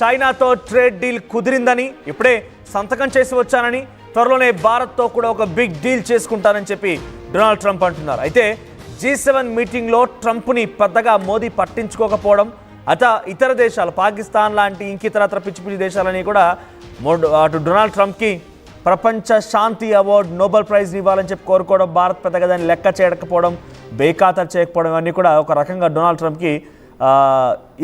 చైనాతో trade deal కుదిరిందని, ఇప్పుడే సంతకం చేసి వచ్చానని, త్వరలోనే భారత్తో కూడా ఒక బిగ్ డీల్ చేసుకుంటానని చెప్పి డొనాల్డ్ ట్రంప్ అంటున్నారు. అయితే G7 మీటింగ్లో ట్రంప్ని పెద్దగా మోదీ పట్టించుకోకపోవడం, ఇతర దేశాలు పాకిస్తాన్ లాంటి ఇంకితరత్ర పిచ్చి పిచ్చి దేశాలని కూడా అటు డొనాల్డ్ ట్రంప్కి ప్రపంచ శాంతి అవార్డు నోబెల్ ప్రైజ్ ఇవ్వాలని చెప్పి కోరుకోవడం, భారత్ పెద్దగా దాన్ని లెక్క చేయకపోవడం, బేఖాతరు చేయకపోవడం అన్నీ కూడా ఒక రకంగా డొనాల్డ్ ట్రంప్కి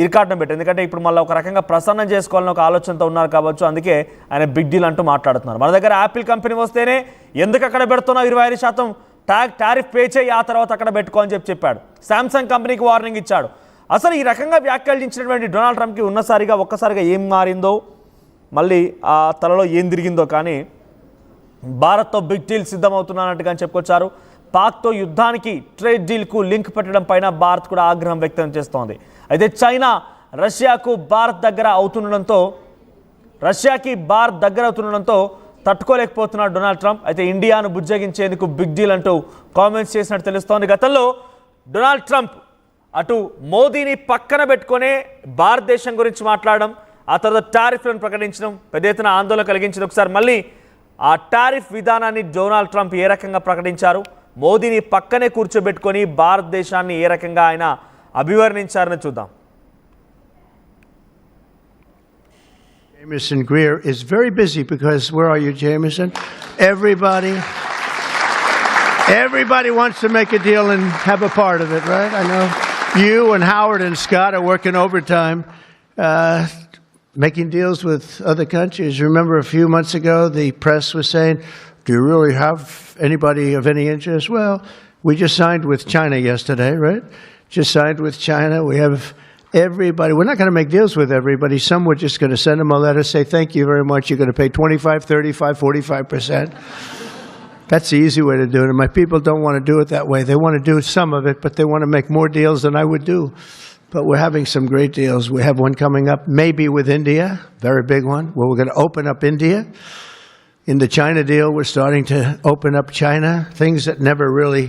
ఇరికాటం పెట్టారు. ఎందుకంటే ఇప్పుడు మళ్ళీ ఒక రకంగా ప్రసన్నం చేసుకోవాలని ఒక ఆలోచనతో ఉన్నారు కావచ్చు. అందుకే ఆయన బిగ్ డీల్ అంటూ మాట్లాడుతున్నారు. మన దగ్గర యాపిల్ కంపెనీ వస్తేనే ఎందుకు అక్కడ పెడుతున్నావు, 25% టారిఫ్ పే చేయి, ఆ తర్వాత అక్కడ పెట్టుకో అని చెప్పాడు. శాంసంగ్ కంపెనీకి వార్నింగ్ ఇచ్చాడు. అసలు ఈ రకంగా వ్యాఖ్యానించినటువంటి డొనాల్డ్ ట్రంప్కి ఒక్కసారిగా ఏం మారిందో, మళ్ళీ ఆ తలలో ఏం తిరిగిందో కానీ భారత్తో బిగ్ డీల్ సిద్ధమవుతున్నానట్టుగా చెప్పుకొచ్చారు. పాక్తో యుద్ధానికి ట్రేడ్ డీల్కు లింక్ పెట్టడం పైన భారత్ కూడా ఆగ్రహం వ్యక్తం చేస్తోంది. అయితే చైనా రష్యాకి భారత్ దగ్గర అవుతుండడంతో తట్టుకోలేకపోతున్నాడు డొనాల్డ్ ట్రంప్. అయితే ఇండియాను బుజ్జగించేందుకు బిగ్ డీల్ అంటూ కామెంట్స్ చేసినట్టు తెలుస్తోంది. గతంలో డొనాల్డ్ ట్రంప్ అటు మోదీని పక్కన పెట్టుకునే భారతదేశం గురించి మాట్లాడడం, ఆ తర్వాత టారిఫ్లను ప్రకటించడం పెద్ద ఎత్తున ఆందోళన కలిగించింది. ఒకసారి మళ్ళీ ఆ టారిఫ్ విధానాన్ని డొనాల్డ్ ట్రంప్ ఏ రకంగా ప్రకటించారు, మోదీని పక్కనే కూర్చోబెట్టుకొని భారతదేశాన్ని ఏ రకంగా ఆయన అభివర్ణించారని చూద్దాం. Jameson Greer is very busy because where are you, Jameson? Everybody wants to make a deal and have a part of it, right? I know you and Howard and Scott are working overtime, making deals with other countries. Remember a few months ago, the press was saying, do you really have anybody of any interest? Well, we just signed with China yesterday, right? Just signed with China. We have everybody. We're not going to make deals with everybody. Some we're just going to send them a letter, say, thank you very much. You're going to pay 25, 35, 45%. That's the easy way to do it. And my people don't want to do it that way. They want to do some of it, but they want to make more deals than I would do. But we're having some great deals. We have one coming up, maybe with India, very big one, where we're going to open up India. In the China deal, we're starting to open up China, things that never really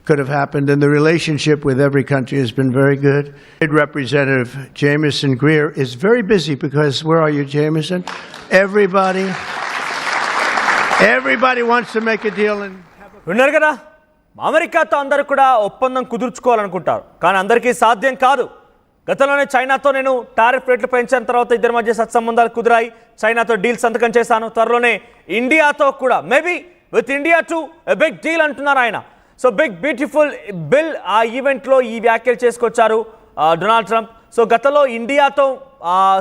could have happened. And the relationship with every country has been very good. Representative Jameson Greer is very busy because where are you, Jameson? Everybody wants to make a deal and విన్నారు కదా, అమెరికాతో అందరూ కూడా ఒప్పందం కుదుర్చుకోవాలనుకుంటారు, కానీ అందరికీ సాధ్యం కాదు. గతంలోనే చైనాతో నేను టారిఫ్ రేట్లు పెంచిన తర్వాత ఇద్దరి మధ్య సత్సంబంధాలు కుదిరాయి, చైనాతో డీల్ సంతకం చేశాను, త్వరలోనే ఇండియాతో కూడా maybe with India to a big deal అంటున్నారు ఆయన. సో బిగ్ బ్యూటిఫుల్ బిల్ ఆ ఈవెంట్లో ఈ వ్యాఖ్యలు చేసుకొచ్చారు డొనాల్డ్ ట్రంప్. సో గతంలో ఇండియాతో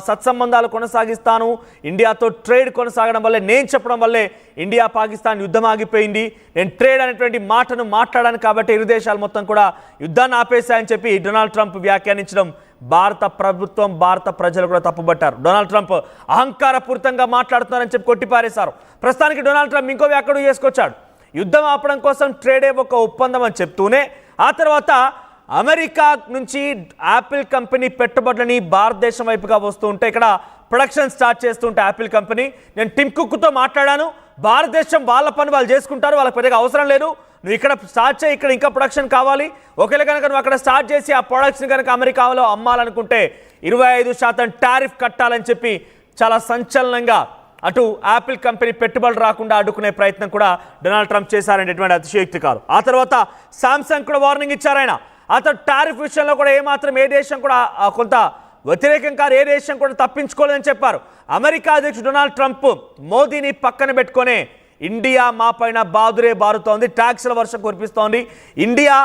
సత్సంబంధాలు కొనసాగిస్తాను, ఇండియాతో ట్రేడ్ కొనసాగడం వల్లే, నేను చెప్పడం వల్లే ఇండియా పాకిస్తాన్ యుద్ధం ఆగిపోయింది, నేను ట్రేడ్ అనేటువంటి మాటను మాట్లాడాను కాబట్టి ఇరు దేశాలు మొత్తం కూడా యుద్ధాన్ని ఆపేశాయని చెప్పి డొనాల్డ్ ట్రంప్ వ్యాఖ్యానించడం భారత ప్రభుత్వం, భారత ప్రజలు కూడా తప్పుబట్టారు. డొనాల్డ్ ట్రంప్ అహంకారపూరితంగా మాట్లాడుతున్నారని చెప్పి కొట్టిపారేశారు. ప్రస్తుతానికి డొనాల్డ్ ట్రంప్ ఇంకో వ్యాఖ్యలు చేసుకొచ్చాడు. యుద్ధం ఆపడం కోసం ట్రేడే ఒక ఒప్పందం అని చెప్తూనే ఆ తర్వాత అమెరికా నుంచి యాపిల్ కంపెనీ పెట్టుబడులని భారతదేశం వైపుగా వస్తూ ఉంటే, ఇక్కడ ప్రొడక్షన్ స్టార్ట్ చేస్తుంటే యాపిల్ కంపెనీ, నేను టిమ్ కుక్తో మాట్లాడాను, భారతదేశం వాళ్ళ పని వాళ్ళు చేసుకుంటారు, వాళ్ళకి పెద్దగా అవసరం లేదు, నువ్వు ఇక్కడ స్టార్ట్ చేయి, ఇక్కడ ఇంకా ప్రొడక్షన్ కావాలి, ఒకవేళ కనుక నువ్వు అక్కడ స్టార్ట్ చేసి ఆ ప్రొడక్ట్స్ని కనుక అమెరికాలో అమ్మాలనుకుంటే 25% టారిఫ్ కట్టాలని చెప్పి చాలా సంచలనంగా అటు యాపిల్ కంపెనీ పెట్టుబడులు రాకుండా అడ్డుకునే ప్రయత్నం కూడా డొనాల్డ్ ట్రంప్ చేశారనేటువంటి అతిశయోక్తి కాదు. ఆ తర్వాత శాంసంగ్ కూడా వార్నింగ్ ఇచ్చారు ఆయన. అతను టారిఫ్ విషయంలో కూడా ఏమాత్రం ఏ దేశం కూడా కొంత వ్యతిరేకం కాదు, ఏ దేశం కూడా తప్పించుకోలేదని చెప్పారు. అమెరికా అధ్యక్షుడు డొనాల్డ్ ట్రంప్ మోదీని పక్కన పెట్టుకునే ఇండియా మా పైన బారుతోంది, ట్యాక్సుల వర్షం కురిపిస్తోంది, ఇండియా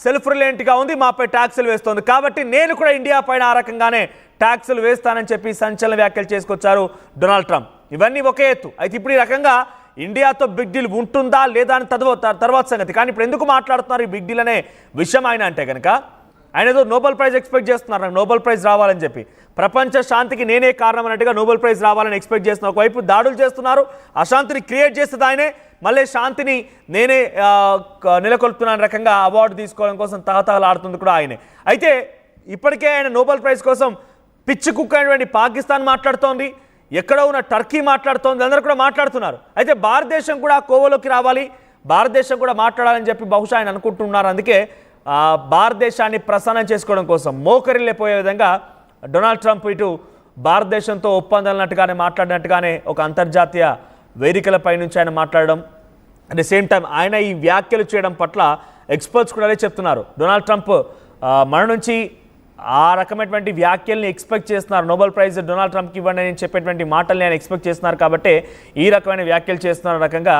సెల్ఫ్ రిలయంట్గా ఉంది, మాపై ట్యాక్సులు వేస్తోంది, కాబట్టి నేను కూడా ఇండియా పైన ఆ రకంగానే ట్యాక్సులు వేస్తానని చెప్పి సంచలన వ్యాఖ్యలు చేసుకొచ్చారు డొనాల్డ్ ట్రంప్. ఇవన్నీ ఒకే ఎత్తు. అయితే ఇప్పుడు ఈ రకంగా ఇండియాతో బిగ్ డీల్ ఉంటుందా లేదా అని తర్వాత సంగతి. కానీ ఇప్పుడు ఎందుకు మాట్లాడుతున్నారు ఈ బిగ్ డీల్ అనే విషయం ఆయన అంటే కనుక, ఆయన ఏదో నోబెల్ ప్రైజ్ ఎక్స్పెక్ట్ చేస్తున్నారు, నాకు నోబెల్ ప్రైజ్ రావాలని చెప్పి, ప్రపంచ శాంతికి నేనే కారణం అన్నట్టుగా నోబెల్ ప్రైజ్ రావాలని ఎక్స్పెక్ట్ చేస్తున్నారు. ఒకవైపు దాడులు చేస్తున్నారు, అశాంతిని క్రియేట్ చేస్తుంది ఆయనే, మళ్ళీ శాంతిని నేనే నెలకొల్పుతున్న రకంగా అవార్డు తీసుకోవడం కోసం తహతహలాడుతుంది కూడా ఆయనే. అయితే ఇప్పటికే ఆయన నోబెల్ ప్రైజ్ కోసం పిచ్చి కుక్క అయినటువంటి పాకిస్తాన్ మాట్లాడుతోంది, ఎక్కడో ఉన్న టర్కీ మాట్లాడుతోంది, అందరూ కూడా మాట్లాడుతున్నారు. అయితే భారతదేశం కూడా కోవలోకి రావాలి, భారతదేశం కూడా మాట్లాడాలని చెప్పి బహుశా ఆయన అనుకుంటున్నారు. అందుకే భారతదేశాన్ని ప్రసన్నం చేసుకోవడం కోసం మోకరిల్లిపోయే విధంగా డొనాల్డ్ ట్రంప్ ఇటు భారతదేశంతో ఒప్పందాలన్నట్టుగానే మాట్లాడినట్టుగానే ఒక అంతర్జాతీయ వేదికలపై నుంచి ఆయన మాట్లాడడం, అట్ ద సేమ్ టైం ఆయన ఈ వ్యాఖ్యలు చేయడం పట్ల ఎక్స్పర్ట్స్ కూడా అదే చెప్తున్నారు. డొనాల్డ్ ట్రంప్ మన నుంచి ఆ రకమైనటువంటి వ్యాఖ్యల్ని ఎక్స్పెక్ట్ చేస్తున్నారు. నోబెల్ ప్రైజ్ డొనాల్డ్ ట్రంప్కి ఇవ్వండి అని చెప్పేటువంటి మాటల్ని ఆయన ఎక్స్పెక్ట్ చేస్తున్నారు కాబట్టి ఈ రకమైన వ్యాఖ్యలు చేస్తున్న రకంగా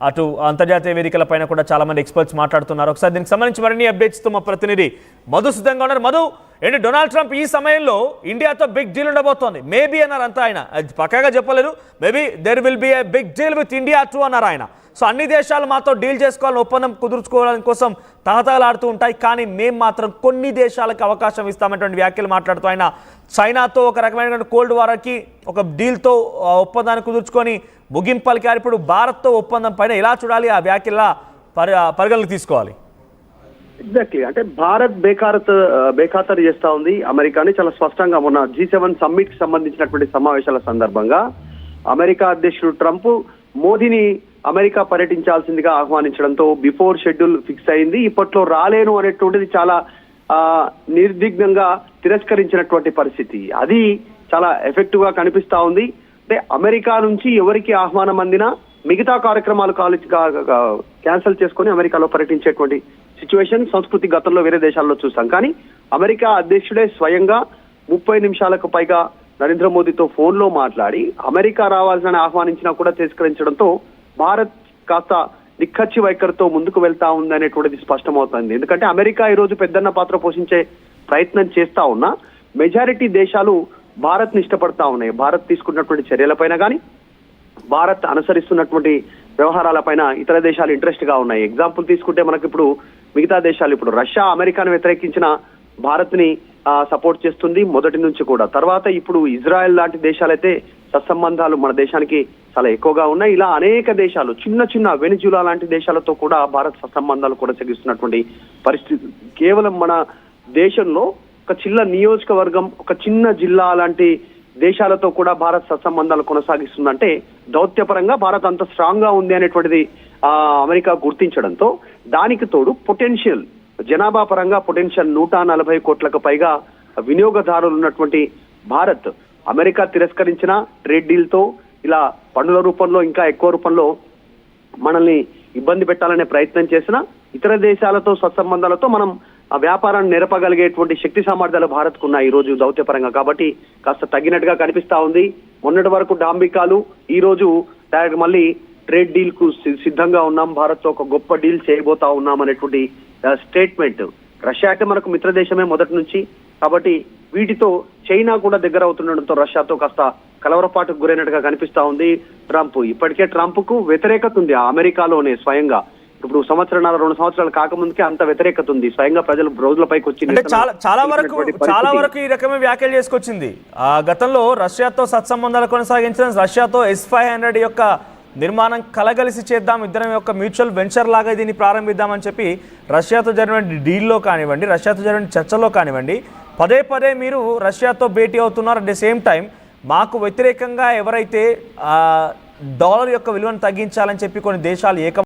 అటు అంతర్జాతీయ వేదికలపైన కూడా చాలామంది ఎక్స్పర్ట్స్ మాట్లాడుతున్నారు. ఒకసారి దీనికి సంబంధించి మరిన్ని అప్డేట్స్తో మా ప్రతినిధి మధు సిద్ధంగా ఉన్నారు. మధు, ఏంటి డొనాల్డ్ ట్రంప్ ఈ సమయంలో ఇండియాతో బిగ్ డీల్ ఉండబోతోంది మేబీ అన్నారు అంతా ఆయన, అది పక్కాగా చెప్పలేదు. Maybe there will be a big deal with India too అన్నారు ఆయన. సో అన్ని దేశాలు మాతో డీల్ చేసుకోవాలని, ఒప్పందం కుదుర్చుకోవడం కోసం తహతహలాడుతూ ఉంటాయి, కానీ మేము మాత్రం కొన్ని దేశాలకు అవకాశం ఇస్తామనేటువంటి వ్యాఖ్యలు మాట్లాడుతూ ఆయన చైనాతో ఒక రకమైన కోల్డ్ వార్కి ఒక డీల్తో ఒప్పందాన్ని కుదుర్చుకొని ముగింపు పలికారు. ఇప్పుడు భారత్తో ఒప్పందం పైన ఎలా చూడాలి, ఆ వ్యాఖ్యల పరిగణలోకి తీసుకోవాలి? ఎగ్జాక్ట్లీ, అంటే భారత్ బేఖాతరు చేస్తా ఉంది అమెరికాని. చాలా స్పష్టంగా మొన్న G7 సమ్మిట్ కి సంబంధించినటువంటి సమావేశాల సందర్భంగా అమెరికా అధ్యక్షుడు ట్రంప్ మోదీని అమెరికా పర్యటించాల్సిందిగా ఆహ్వానించడంతో బిఫోర్ షెడ్యూల్ ఫిక్స్ అయింది. ఇప్పట్లో రాలేను అనేటువంటిది చాలా నిర్విఘ్నంగా తిరస్కరించినటువంటి పరిస్థితి. అది చాలా ఎఫెక్టివ్ గా కనిపిస్తా ఉంది. అంటే అమెరికా నుంచి ఎవరికి ఆహ్వానం అందినా మిగతా కార్యక్రమాలు క్యాన్సిల్ చేసుకొని అమెరికాలో పర్యటించేటువంటి సిచ్యువేషన్ సంస్కృతి గతంలో వేరే దేశాల్లో చూస్తాం. కానీ అమెరికా అధ్యక్షుడే స్వయంగా 30 నిమిషాలకు పైగా నరేంద్ర మోదీతో ఫోన్ లో మాట్లాడి అమెరికా రావాల్సిన ఆహ్వానించినా కూడా తిరస్కరించడంతో భారత్ కాస్త నిక్కచ్చి వైఖరితో ముందుకు వెళ్తా ఉందనేటువంటిది స్పష్టమవుతుంది. ఎందుకంటే అమెరికా ఈ రోజు పెద్దన్న పాత్ర పోషించే ప్రయత్నం చేస్తా ఉన్నా మెజారిటీ దేశాలు భారత్ ని ఇష్టపడతా ఉన్నాయి. భారత్ తీసుకున్నటువంటి చర్యలపైన కానీ భారత్ అనుసరిస్తున్నటువంటి వ్యవహారాలపైన ఇతర దేశాలు ఇంట్రెస్ట్ గా ఉన్నాయి. ఎగ్జాంపుల్ తీసుకుంటే మనకి ఇప్పుడు మిగతా దేశాలు, ఇప్పుడు రష్యా అమెరికాను వ్యతిరేకించిన భారత్ ని సపోర్ట్ చేస్తుంది మొదటి నుంచి కూడా. తర్వాత ఇప్పుడు ఇజ్రాయెల్ లాంటి దేశాలైతే సత్సంబంధాలు మన దేశానికి చాలా ఎక్కువగా ఉన్నాయి. ఇలా అనేక దేశాలు, చిన్న వెనిజులా లాంటి దేశాలతో కూడా భారత్ సత్సంబంధాలు కొనసాగిస్తున్నటువంటి పరిస్థితి. కేవలం మన దేశంలో ఒక చిన్న నియోజకవర్గం, ఒక చిన్న జిల్లా లాంటి దేశాలతో కూడా భారత్ సత్సంబంధాలు కొనసాగిస్తుందంటే దౌత్యపరంగా భారత్ అంత స్ట్రాంగ్ గా ఉంది అనేటువంటిది అమెరికా గుర్తించడంతో, దానికి తోడు పొటెన్షియల్ జనాభా పరంగా పొటెన్షియల్ 140 కోట్లకు పైగా వినియోగదారులు ఉన్నటువంటి భారత్ అమెరికా తిరస్కరించిన ట్రేడ్ డీల్ తో ఇలా పన్నుల రూపంలో ఇంకా ఎక్కువ రూపంలో మనల్ని ఇబ్బంది పెట్టాలనే ప్రయత్నం చేసిన ఇతర దేశాలతో సత్సంబంధాలతో మనం ఆ వ్యాపారాన్ని నెరపగలిగేటువంటి శక్తి సామర్థ్యాలు భారత్ కు ఉన్నాయి ఈ రోజు దౌత్యపరంగా. కాబట్టి కాస్త తగ్గినట్టుగా కనిపిస్తా ఉంది. మొన్నటి వరకు డాంబికాలు, ఈ రోజు డైరెక్ట్ మళ్ళీ ట్రేడ్ డీల్ కు సిద్ధంగా ఉన్నాం, భారత్ తో ఒక గొప్ప డీల్ చేయబోతా ఉన్నాం అనేటువంటి స్టేట్మెంట్. రష్యా అంటే మనకు మిత్ర దేశమే మొదటి నుంచి, కాబట్టి వీటితో చైనా కూడా దగ్గర అవుతుండడంతో రష్యాతో కాస్త కలవరపాటుకు గురైనట్టుగా కనిపిస్తా ఉంది ట్రంప్. ఇప్పటికే ట్రంప్ కు వ్యతిరేకత ఉంది అమెరికాలోనే స్వయంగా. ఇప్పుడు 2 సంవత్సరాలు కాకముందుకే అంత వ్యతిరేకత ఉంది. స్వయంగా ప్రజలు రోజులపైకి వచ్చి చాలా వరకు ఈ రకమైన వ్యాఖ్యలు చేసుకొచ్చింది. గతంలో రష్యాతో సత్సంబంధాలు కొనసాగించిన, రష్యాతో S-500 యొక్క నిర్మాణం కలగలిసి చేద్దాం, ఇద్దరం యొక్క మ్యూచువల్ వెంచర్ లాగా దీన్ని ప్రారంభిద్దామని చెప్పి రష్యాతో జరిగిన డీల్లో కానివ్వండి, రష్యాతో జరిగిన చర్చలో కానివ్వండి, పదే మీరు రష్యాతో భేటీ అవుతున్నారు. అట్ ద సేమ్ టైం మాకు వ్యతిరేకంగా ఎవరైతే డాలర్ యొక్క విలువను తగ్గించాలని చెప్పి కొన్ని దేశాలు